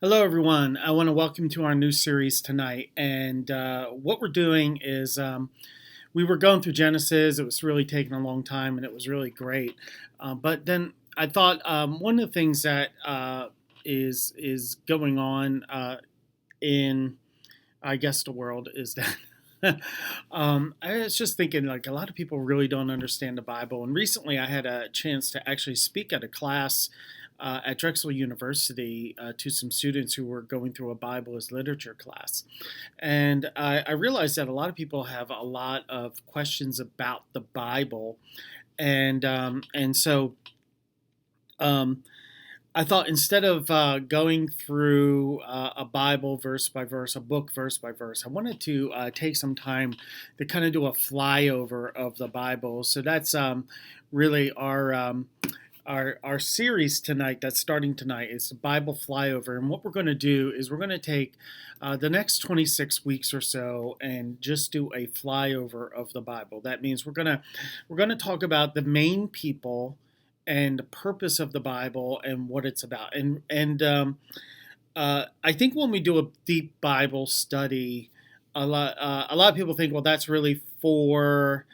Hello, everyone. I want to welcome you to our new series tonight. And what we're doing is we were going through Genesis. It was really taking a long time, and it was really great. But then I thought one of the things that is going on in, I guess, the world is that. I was just thinking, like, a lot of people really don't understand the Bible. And recently I had a chance to actually speak at a class at Drexel University to some students who were going through a Bible as literature class. And I realized that a lot of people have a lot of questions about the Bible. And so um, I thought instead of going through a Bible verse by verse, a book verse by verse, I wanted to take some time to kind of do a flyover of the Bible. So that's really our series tonight. That's starting tonight. It's the Bible flyover, and what we're going to do is we're going to take the next 26 weeks or so and just do a flyover of the Bible. That means we're gonna talk about the main people and the purpose of the Bible and what it's about. And I think when we do a deep Bible study, a lot of people think, well, that's really for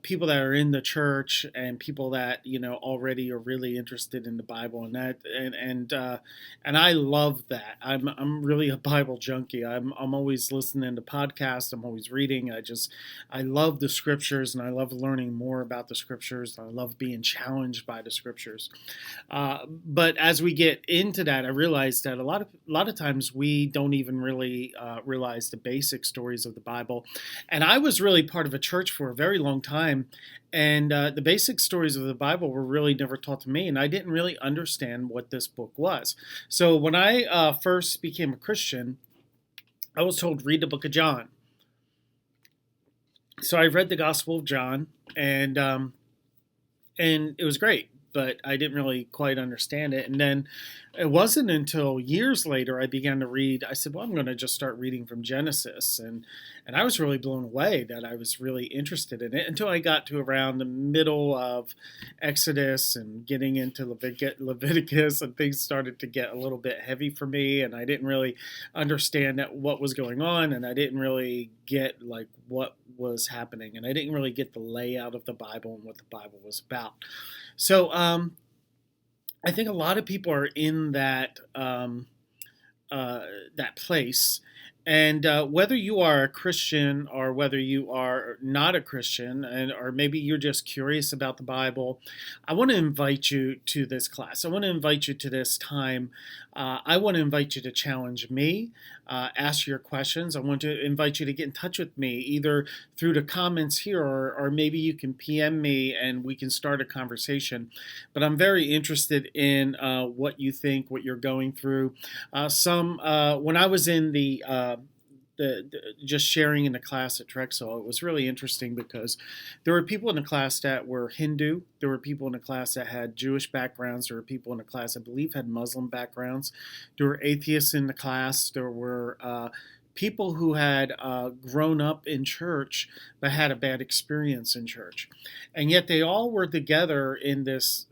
people that are in the church and people that already are really interested in the Bible and I love that. I'm really a Bible junkie. I'm always listening to podcasts. I'm always reading. I love the scriptures and I love learning more about the scriptures. I love being challenged by the scriptures. But as we get into that, I realized that a lot of times we don't even really realize the basic stories of the Bible. And I was really part of a church for a very long time, and the basic stories of the Bible were really never taught to me, and I didn't really understand what this book was. So when I first became a Christian, I was told read the book of John. So I read the Gospel of John, and it was great, but I didn't really quite understand it. And then it wasn't until years later I began to read. I said, "Well, I'm going to just start reading from Genesis," and I was really blown away that I was really interested in it until I got to around the middle of Exodus and getting into Leviticus, and things started to get a little bit heavy for me, and I didn't really understand what was going on, and I didn't really get like what was happening, and I didn't really get the layout of the Bible and what the Bible was about. So I think a lot of people are in that place. And whether you are a Christian or whether you are not a Christian, and or maybe you're just curious about the Bible, I want to invite you to this class. I want to invite you to this time. I want to invite you to challenge me, ask your questions. I want to invite you to get in touch with me either through the comments here, or maybe you can PM me and we can start a conversation. But I'm very interested in what you think, what you're going through. Some When I was in the just sharing in the class at Drexel, it was really interesting because there were people in the class that were Hindu. There were people in the class that had Jewish backgrounds. There were people in the class, I believe, had Muslim backgrounds. There were atheists in the class. There were people who had grown up in church but had a bad experience in church. And yet they all were together in this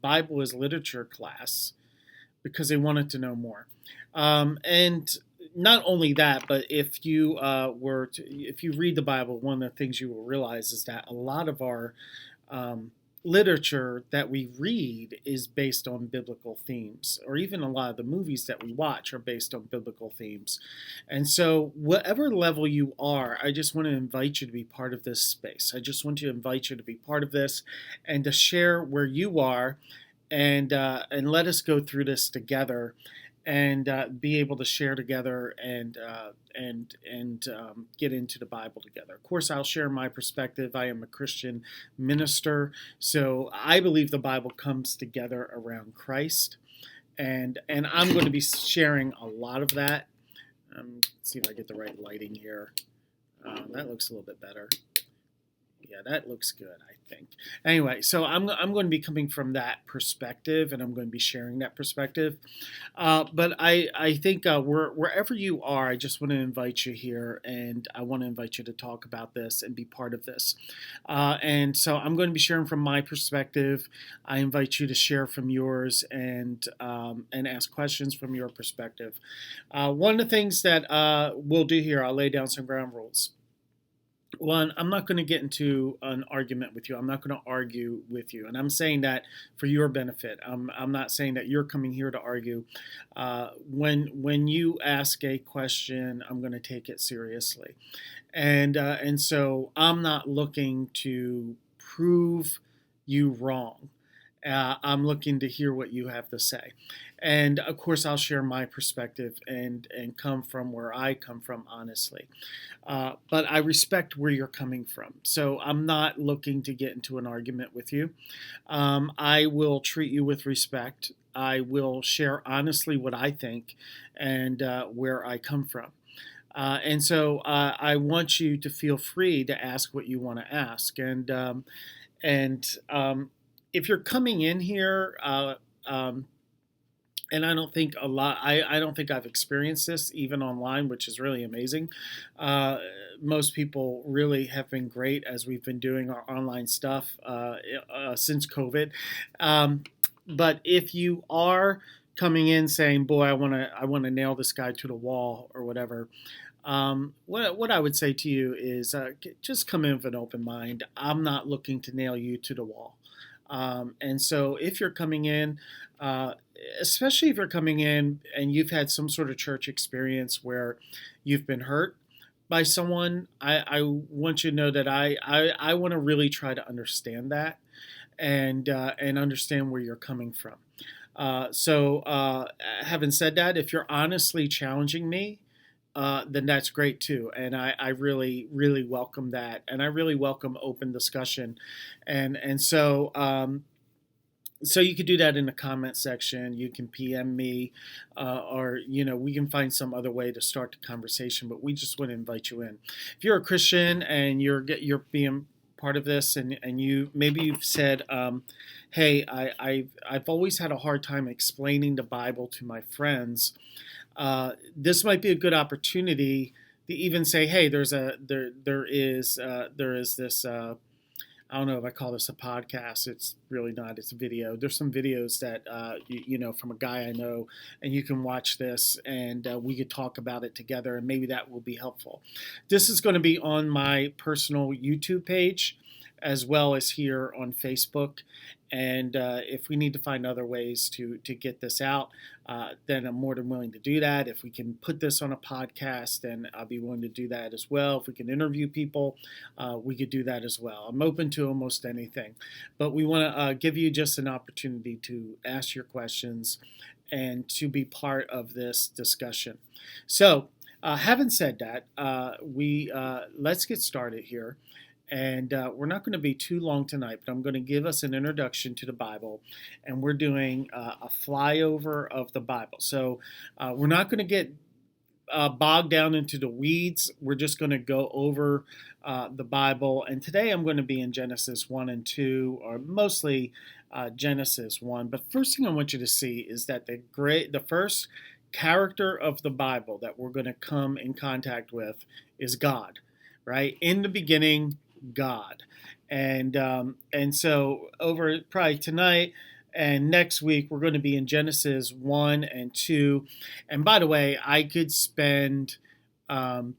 Bible as literature class because they wanted to know more. And not only that, but if you read the Bible, one of the things you will realize is that a lot of our literature that we read is based on biblical themes, or even a lot of the movies that we watch are based on biblical themes. And so, whatever level you are, I just want to invite you to be part of this space. I just want to invite you to be part of this and to share where you are, and let us go through this together and be able to share together and get into the Bible together. Of course, I'll share my perspective. I am a Christian minister, so I believe the Bible comes together around Christ, and I'm going to be sharing a lot of that. Let's see if I get the right lighting here. That looks a little bit better. Yeah, that looks good, I think. Anyway, so I'm going to be coming from that perspective, and I'm going to be sharing that perspective. But I think wherever you are, I just want to invite you here, and I want to invite you to talk about this and be part of this. And so I'm going to be sharing from my perspective. I invite you to share from yours and ask questions from your perspective. One of the things that we'll do here, I'll lay down some ground rules. One, I'm not going to get into an argument with you. I'm not going to argue with you. And I'm saying that for your benefit. I'm not saying that you're coming here to argue. When you ask a question, I'm going to take it seriously. And so I'm not looking to prove you wrong. I'm looking to hear what you have to say. And of course, I'll share my perspective and come from where I come from, honestly. But I respect where you're coming from. So I'm not looking to get into an argument with you. I will treat you with respect. I will share honestly what I think and where I come from. And so I want you to feel free to ask what you want to ask. And if you're coming in here, and I don't think a lot, I don't think I've experienced this even online, which is really amazing. Uh, Most people really have been great as we've been doing our online stuff since COVID. Um, but if you are coming in saying, "Boy, I want to nail this guy to the wall" or whatever, what I would say to you is just come in with an open mind. I'm not looking to nail you to the wall. And so if you're coming in, uh, especially if you're coming in and you've had some sort of church experience where you've been hurt by someone, I want you to know that I want to really try to understand that and understand where you're coming from. So, having said that, if you're honestly challenging me, then that's great too. And I really, really welcome that. And I really welcome open discussion. And so you could do that in the comment section. You can PM me, or we can find some other way to start the conversation. But we just want to invite you in. If you're a Christian and you're being part of this, and you've said, "Hey, I've always had a hard time explaining the Bible to my friends." This might be a good opportunity to even say, "Hey, there is this." I don't know if I call this a podcast. It's really not. It's a video. There's some videos that from a guy I know, and you can watch this, and we could talk about it together, and maybe that will be helpful. This is going to be on my personal YouTube page, as well as here on Facebook. And if we need to find other ways to get this out, then I'm more than willing to do that. If we can put this on a podcast, then I'll be willing to do that as well. If we can interview people, we could do that as well. I'm open to almost anything. But we want to give you just an opportunity to ask your questions and to be part of this discussion. So, having said that, we let's get started here. And we're not going to be too long tonight, but I'm going to give us an introduction to the Bible. And we're doing a flyover of the Bible. So we're not going to get bogged down into the weeds. We're just going to go over the Bible. And today I'm going to be in Genesis 1 and 2, or mostly Genesis 1. But first thing I want you to see is that the first character of the Bible that we're going to come in contact with is God, right? In the beginning, God. And so over probably tonight and next week we're going to be in Genesis 1 and 2. And by the way, I could spend the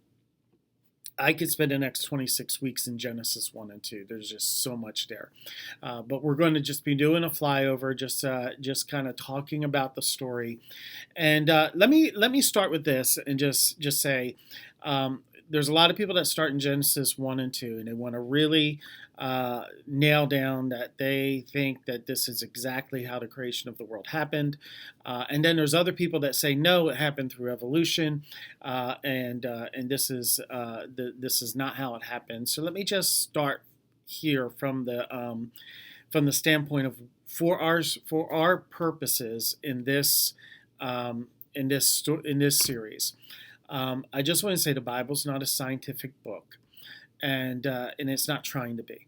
next 26 weeks in Genesis 1 and 2. There's just so much there. But we're going to just be doing a flyover, just kind of talking about the story. And let me start with this and just say, there's a lot of people that start in Genesis 1 and 2, and they want to really nail down that they think that this is exactly how the creation of the world happened. And then there's other people that say, no, it happened through evolution, and this is not how it happened. So let me just start here from the standpoint of for our purposes in this series. I just want to say the Bible's not a scientific book, and it's not trying to be.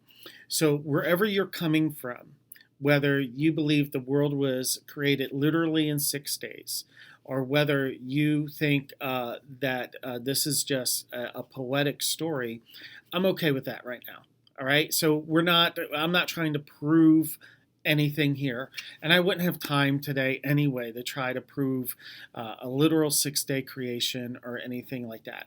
So wherever you're coming from, whether you believe the world was created literally in 6 days, or whether you think that this is just a poetic story, I'm okay with that right now. All right. So I'm not trying to prove anything here. And I wouldn't have time today anyway to try to prove a literal 6 day creation or anything like that.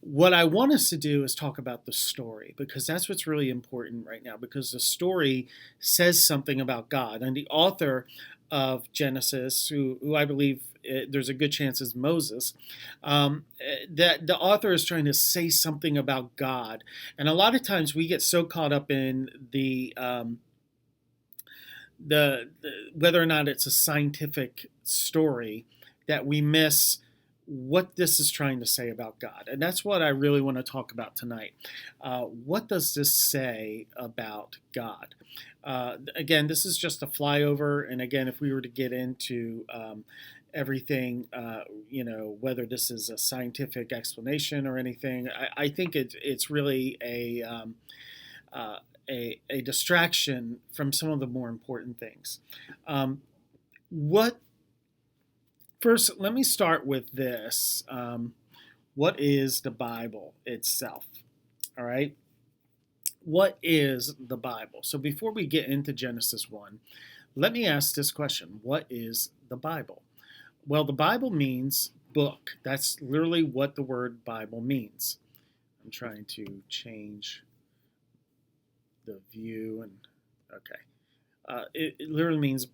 What I want us to do is talk about the story, because that's what's really important right now, because the story says something about God. And the author of Genesis, who I believe there's a good chance is Moses, that the author is trying to say something about God. And a lot of times we get so caught up in the whether or not it's a scientific story that we miss what this is trying to say about God. And that's what I really want to talk about tonight. What does this say about God? Again, this is just a flyover. And again, if we were to get into everything, whether this is a scientific explanation or anything, I think it's really a distraction from some of the more important things. What First, let me start with this. What is the Bible itself? All right. What is the Bible? So before we get into Genesis 1, let me ask this question. What is the Bible? Well, the Bible means book. That's literally what the word Bible means. I'm trying to change the view and okay. It literally means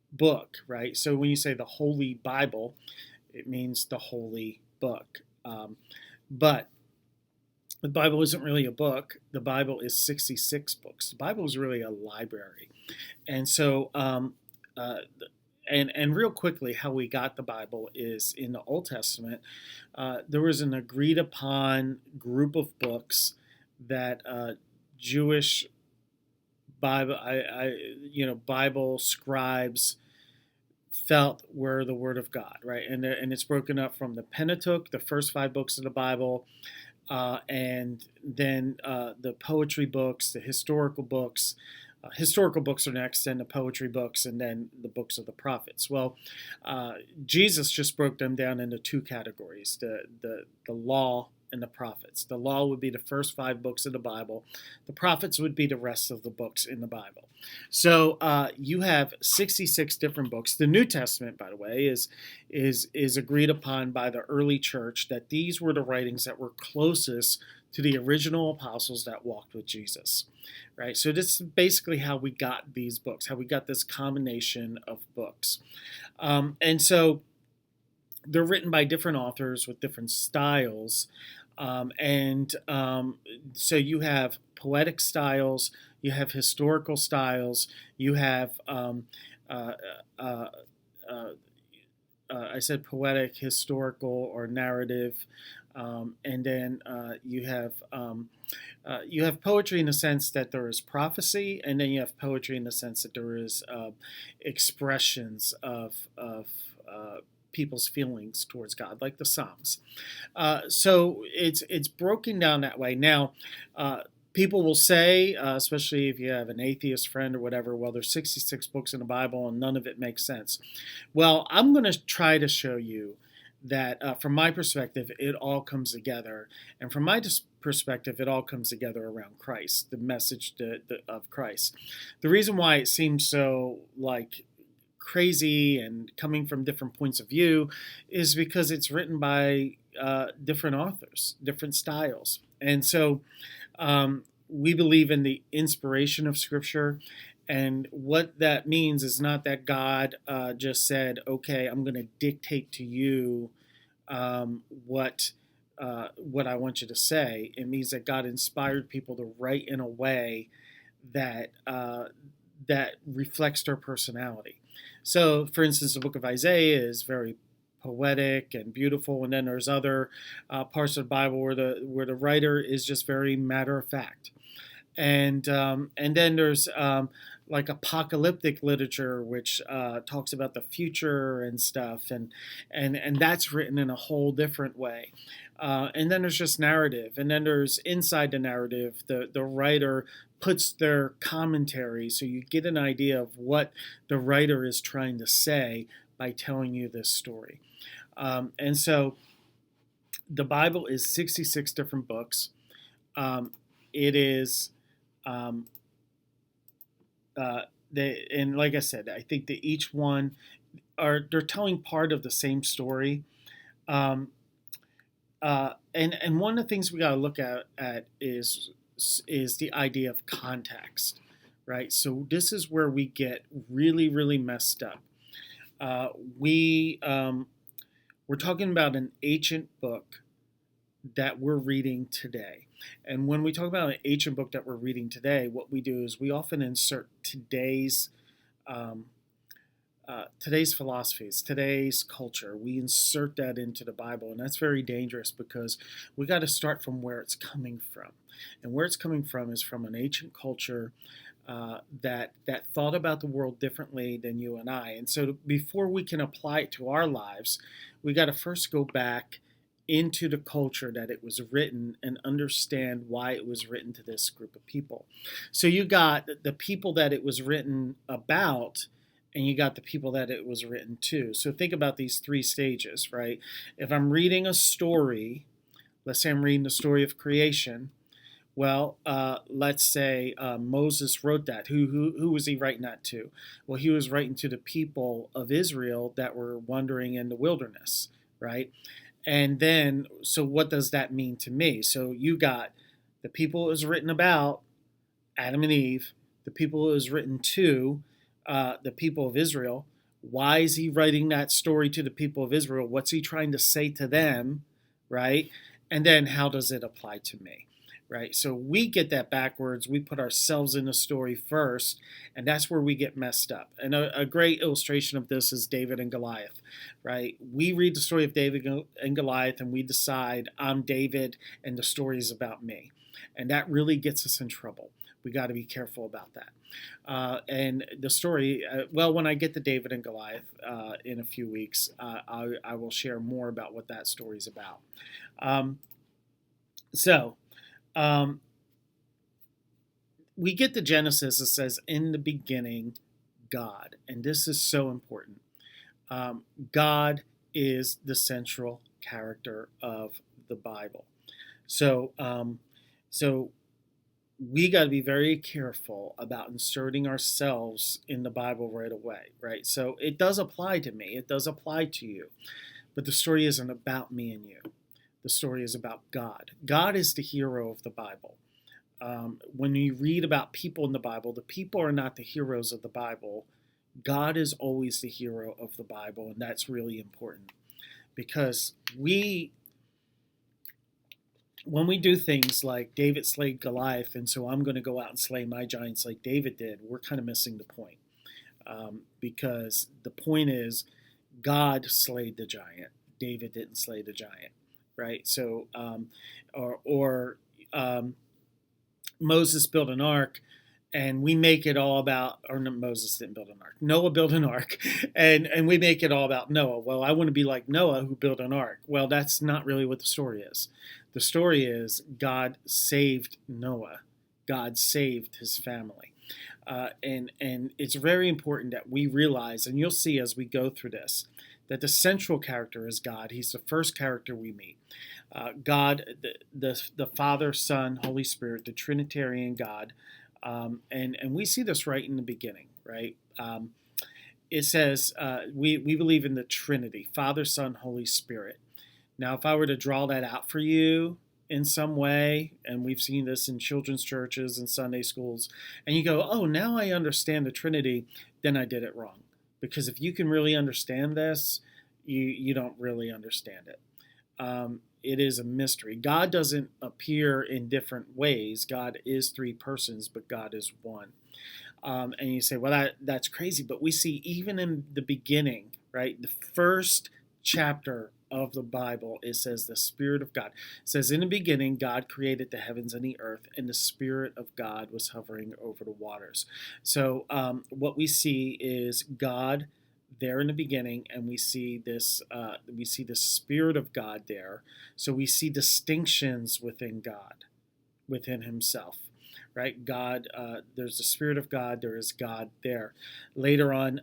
book, right? So when you say the Holy Bible, it means the holy book. But the Bible isn't really a book. The Bible is 66 books. The Bible is really a library. And so, and real quickly, how we got the Bible is in the Old Testament. There was an agreed upon group of books that Jewish Bible scribes felt were the Word of God, right? And it's broken up from the Pentateuch, the first 5 books of the Bible, and then the poetry books, the historical books. Historical books are next, then the poetry books, and then the books of the prophets. Well, Jesus just broke them down into 2 categories: the law and the prophets. The law would be the first 5 books of the Bible. The prophets would be the rest of the books in the Bible. So you have 66 different books. The New Testament, by the way, is agreed upon by the early church that these were the writings that were closest to the original apostles that walked with Jesus. Right? So this is basically how we got these books, how we got this combination of books. And so they're written by different authors with different styles. So you have poetic styles, you have historical styles, you have, I said poetic, historical, or narrative. And then you have poetry in the sense that there is prophecy, and then you have poetry in the sense that there is expressions of people's feelings towards God, like the Psalms. So it's broken down that way. Now, people will say, especially if you have an atheist friend or whatever, well, there's 66 books in the Bible and none of it makes sense. Well, I'm going to try to show you that from my perspective, it all comes together. And from my perspective, it all comes together around Christ, the message of Christ. The reason why it seems so like crazy and coming from different points of view is because it's written by different authors, different styles. And so we believe in the inspiration of Scripture. And what that means is not that God just said, okay, I'm going to dictate to you what I want you to say. It means that God inspired people to write in a way that that reflects their personality. So, for instance, the book of Isaiah is very poetic and beautiful, and then there's other parts of the Bible where the writer is just very matter of fact. And then there's like apocalyptic literature, which talks about the future and stuff, and that's written in a whole different way. And then there's just narrative, and then there's inside the narrative, the writer puts their commentary, so you get an idea of what the writer is trying to say by telling you this story. And so the Bible is 66 different books. It is, um, and like I said, I think that each one they're telling part of the same story. Um, and one of the things we got to look at is the idea of context, right? So this is where we get really really messed up. Uh, we we're talking about an ancient book that we're reading today. And when we talk about an ancient book that we're reading today, what we do is we often insert um, today's philosophies, today's culture. We insert that into the Bible, and that's very dangerous because we got to start from where it's coming from, and where it's coming from is from an ancient culture that thought about the world differently than you and I. And so, before we can apply it to our lives, we got to first go back into the culture that it was written and understand why it was written to this group of people. So you got the people that it was written about, and you got the people that it was written to. So think about these three stages, right? If I'm reading a story, let's say I'm reading the story of creation. Well, let's say Moses wrote that. Who was he writing that to? Well, he was writing to the people of Israel that were wandering in the wilderness, right? And then, so what does that mean to me? So you got the people it was written about, Adam and Eve, the people it was written to, the people of Israel. Why is he writing that story to the people of Israel? What's he trying to say to them, right? And then how does it apply to me? Right? So we get that backwards. We put ourselves in the story first, and that's where we get messed up. And a great illustration of this is David and Goliath, right? We read the story of David and Goliath, and we decide I'm David, and the story is about me. And that really gets us in trouble. We got to be careful about that. And the story, well, when I get to David and Goliath in a few weeks, I will share more about what that story is about. Um, so, um, we get to Genesis. It says, "In the beginning, God," and this is so important. God is the central character of the Bible. So, so we got to be very careful about inserting ourselves in the Bible right away, right? So it does apply to me. It does apply to you, but the story isn't about me and you. The story is about God. God is the hero of the Bible. When you read about people in the Bible, the people are not the heroes of the Bible. God is always the hero of the Bible, and that's really important because when we do things like David slayed Goliath, and so I'm going to go out and slay my giants like David did, we're kind of missing the point. Because the point is, God slayed the giant. David didn't slay the giant, right? So, or Moses built an ark, and we make it all about, or no, Moses didn't build an ark. Noah built an ark, and we make it all about Noah. Well, I want to be like Noah who built an ark. Well, that's not really what the story is. The story is God saved Noah. God saved his family. And it's very important that we realize, and you'll see as we go through this, that the central character is God. He's the first character we meet. God, the Father, Son, Holy Spirit, the Trinitarian God. And we see this right in the beginning, right? It says we believe in the Trinity, Father, Son, Holy Spirit. Now, if I were to draw that out for you in some way, and we've seen this in children's churches and Sunday schools, and you go, oh, now I understand the Trinity, then I did it wrong. Because if you can really understand this, you don't really understand it. It is a mystery. God doesn't appear in different ways. God is three persons, but God is one. And you say, well, that's crazy. But we see even in the beginning, right, the first chapter of the Bible, it says the Spirit of God. It says, in the beginning, God created the heavens and the earth, and the Spirit of God was hovering over the waters. So what we see is God there in the beginning, and we see this. We see the Spirit of God there. So we see distinctions within God, within Himself, right? God, there's the Spirit of God, there is God there. Later on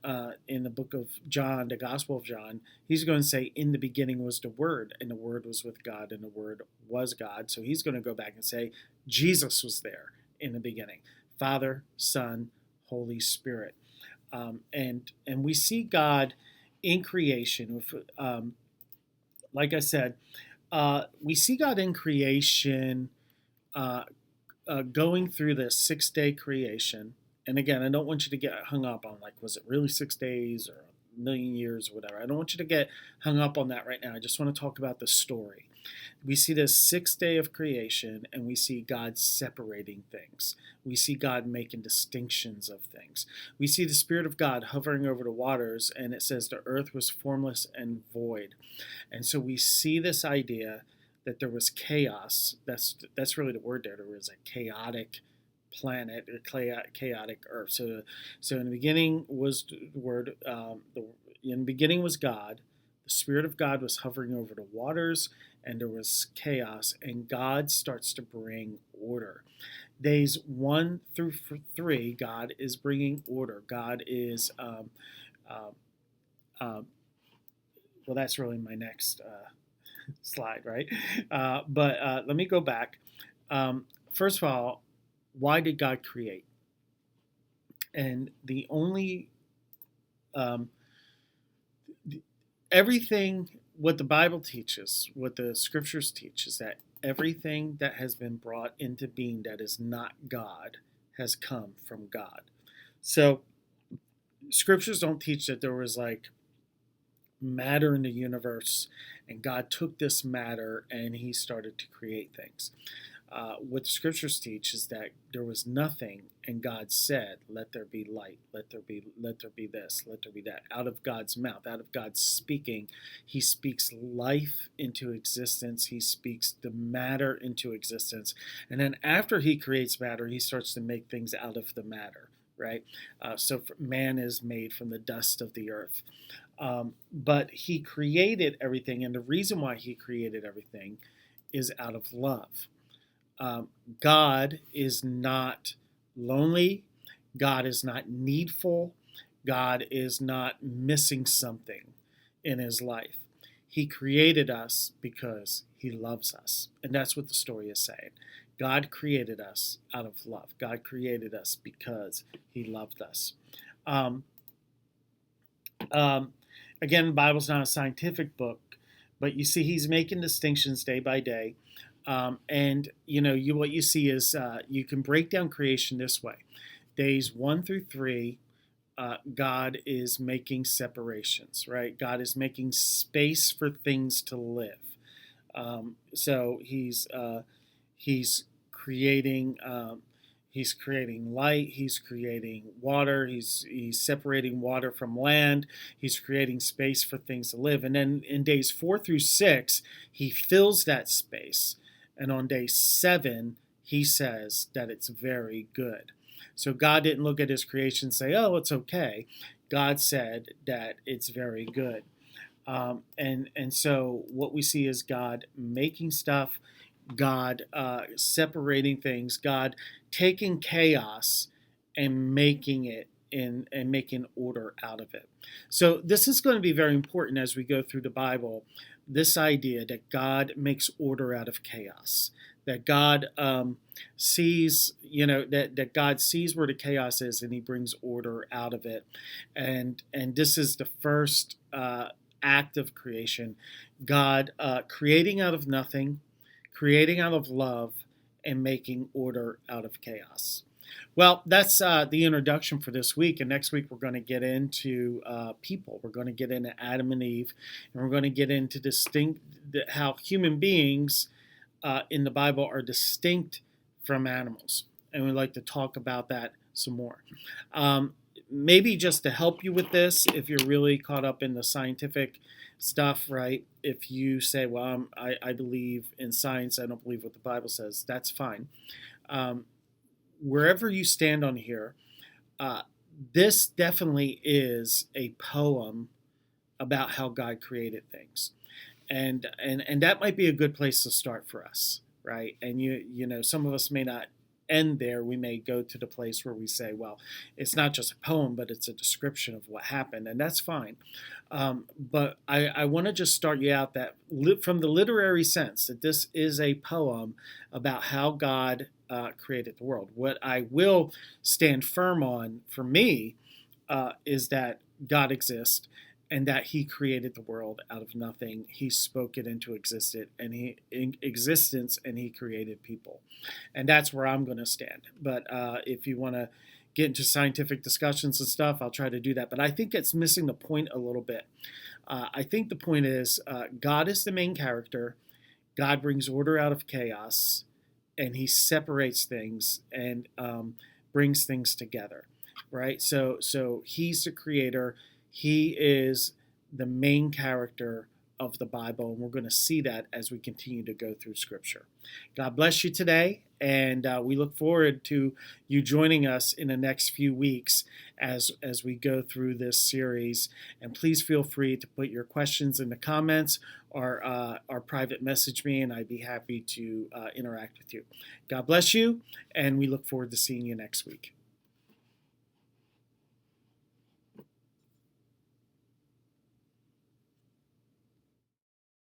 in the book of John, the Gospel of John, he's going to say, in the beginning was the Word, and the Word was with God, and the Word was God. So he's going to go back and say, Jesus was there in the beginning. Father, Son, Holy Spirit. And we see God in creation. Like I said, we see God in creation uh, going through this 6 day creation. And again, I don't want you to get hung up on like, was it really 6 days or a million years or whatever? I don't want you to get hung up on that right now. I just want to talk about the story. We see this 6 day of creation, and we see God separating things. We see God making distinctions of things. We see the Spirit of God hovering over the waters, and it says the earth was formless and void. And so we see this idea that there was chaos. That's really the word there. There was a chaotic planet, a chaotic earth. So in the beginning was the word. In the beginning was God. The Spirit of God was hovering over the waters, and there was chaos. And God starts to bring order. Days 1 through 3, God is bringing order. God is um, um, well, that's really my next slide, right? But let me go back. First of all, why did God create? And the only um, everything what the Bible teaches, what the scriptures teach, is that everything that has been brought into being that is not God has come from God. So scriptures don't teach that there was like matter in the universe and God took this matter and he started to create things. What the scriptures teach is that there was nothing and God said, let there be light, let there be this, let there be that. Out of God's mouth, out of God's speaking, he speaks life into existence. He speaks the matter into existence. And then after he creates matter, he starts to make things out of the matter, right? So man is made from the dust of the earth. But he created everything, and the reason why he created everything is out of love. God is not lonely. God is not needful. God is not missing something in his life. He created us because he loves us. And that's what the story is saying. God created us out of love. God created us because he loved us. Um, um, Again, the Bible's not a scientific book, but you see he's making distinctions day by day. And what you see is you can break down creation this way: days 1 through 3, God is making separations, right? God is making space for things to live. So he's creating he's creating light. He's creating water. He's separating water from land. He's creating space for things to live. And then in days 4 through 6, he fills that space. And on day 7, he says that it's very good. So God didn't look at his creation and say, oh, it's okay. God said that it's very good. And so what we see is God making stuff, God separating things, God taking chaos and making it and making order out of it. So this is going to be very important as we go through the Bible. This idea that God makes order out of chaos, that God sees, that God sees where the chaos is and he brings order out of it. And this is the first act of creation. God creating out of nothing, creating out of love, and making order out of chaos. Well, that's the introduction for this week. And next week, we're going to get into people. We're going to get into Adam and Eve. And we're going to get into how human beings in the Bible are distinct from animals. And we'd like to talk about that some more. Maybe just to help you with this, if you're really caught up in the scientific stuff, right? If you say, well, I believe in science, I don't believe what the Bible says, that's fine. Wherever you stand on here, this definitely is a poem about how God created things. And that might be a good place to start for us, right? And some of us may not end there. We may go to the place where we say, well, it's not just a poem, but it's a description of what happened, and that's fine. But I want to just start you out that from the literary sense that this is a poem about how God created the world. What I will stand firm on for me is that God exists and that He created the world out of nothing. He spoke it into existence, and He created people, and that's where I'm going to stand. But if you want to get into scientific discussions and stuff, I'll try to do that. But I think it's missing the point a little bit. I think the point is God is the main character. God brings order out of chaos, and He separates things and brings things together. Right. So He's the creator. He is the main character of the Bible, and we're going to see that as we continue to go through Scripture. God bless you today, and we look forward to you joining us in the next few weeks as we go through this series. And please feel free to put your questions in the comments or private message me, and I'd be happy to interact with you. God bless you, and we look forward to seeing you next week.